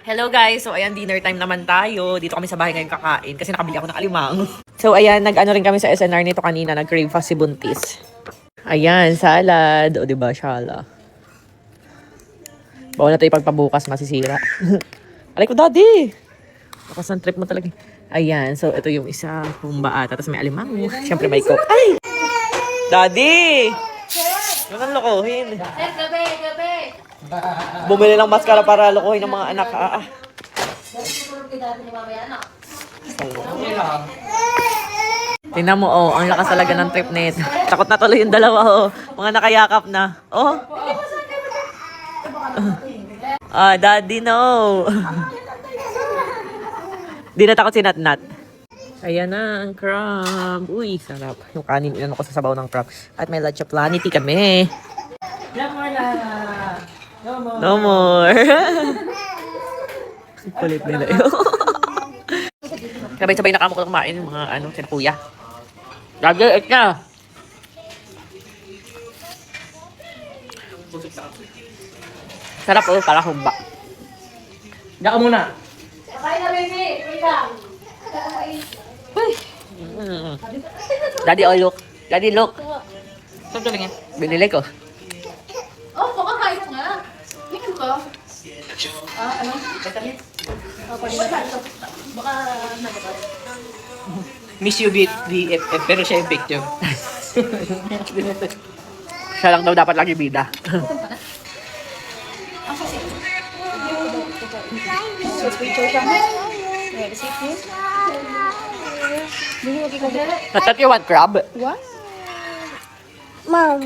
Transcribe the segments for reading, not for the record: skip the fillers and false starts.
Hello guys! So ayan, dinner time naman tayo. Dito kami sa bahay ngayon kakain kasi nakabili ako ng alimang. So ayan, nag-ano rin kami sa SNR nito kanina. Nag-crave fast si Buntis. Ayan, salad. O diba, shala. Bawal na ito ipagpabukas, masisira. Alay ko, daddy! Bakas ng trip mo talaga. Ayan, so ito yung isa pumba ata. Tapos may alimang. Siyempre may coke. Ay! Daddy! Huwag kang lokohin. Gabi! Bumili ng maskara para lokohin ng mga anak. Tingnan mo, oh. Ang lakas talaga ng trip nito. Takot na tuloy yung dalawa, oh. Mga nakayakap na. Oh. Daddy, no. Di natakot si Nat-Nat. Ayan na, ang crab. Uy, sarap. Yung kanin, inano ko sa sabaw ng crab. At may leche planity kami. No more. Kulit nila yun. Sabay-sabay na kamo ko kumain yung mga ano, sila kuya. Gagawin na. Sarap oh, para humba. Diyan ka muna. Kain na, baby! Wait lang! Daddy, oh look. Daddy, look. Saan tuloy nga? Binili ko. Oh, kumakain nga! Tingin ko. Ano? Baka nagabas. Miss you BFF, pero siya yung picture. Siya lang daw dapat lagi bida. Natat you want crab? What? Mom.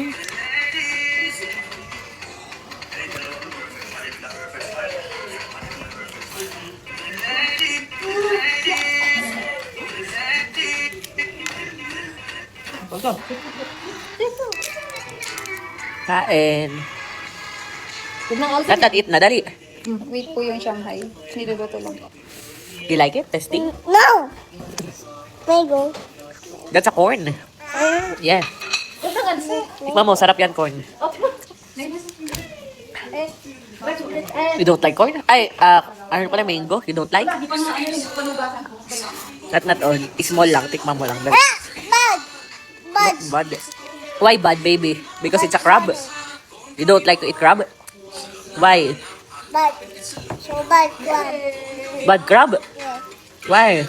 Kain. Good na also. Natat eat na, dali. Wait po yung Shanghai. Niluluto lang po. You like it? Testing? No. Mango. That's a corn. Yeah. Ito nga kasi. Tikman mo, sarap yan corn. You don't like corn? Ay, ano pala, mango? You don't like? Not all. Small lang, tikman mo lang. Dali. Bad. Bad. Bad. Why bad, baby? Because it's a crab. You don't like to eat crab? Why? Bad. So bad. Bad. Bad crab? Yeah. Why?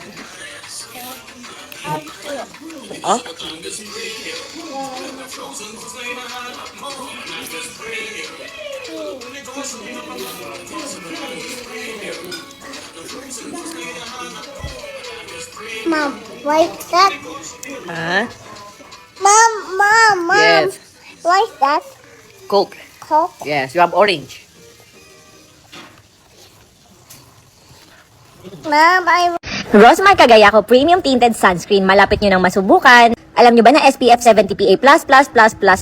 Oh? Mom, why is that? Huh? Mom. Yes. Why is that? Coke. Coke. Yes, you have orange. Mom, I Rosmar Cagayaco Premium Tinted Sunscreen. Malapit nyo nang masubukan. Alam nyo ba na SPF 70 PA++++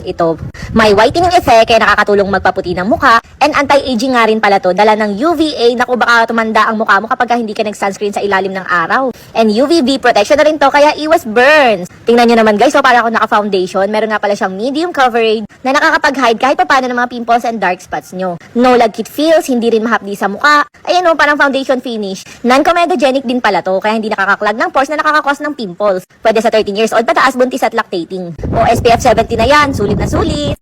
ito? May whitening effect kaya nakakatulong magpaputi ng mukha. And anti-aging nga rin pala to. Dala ng UVA. Naku, baka tumanda ang mukha mo kapag hindi ka nag-sunscreen sa ilalim ng araw. And UVB protection na rin to kaya iwas burns. Tingnan nyo naman guys, so para ako naka-foundation. Meron nga pala siyang medium coverage na nakakapag-hide kahit paano ng mga pimples and dark spots nyo. No lagkit feels, hindi rin mahapdi sa mukha. Ayan o, parang foundation finish. Non-comedogenic din pala to kaya hindi nakakaklag ng pores na nakakakos ng pimples. Pwede sa 13 years old pataas, buntis at lactating. O SPF 70 na yan, sulit na sulit.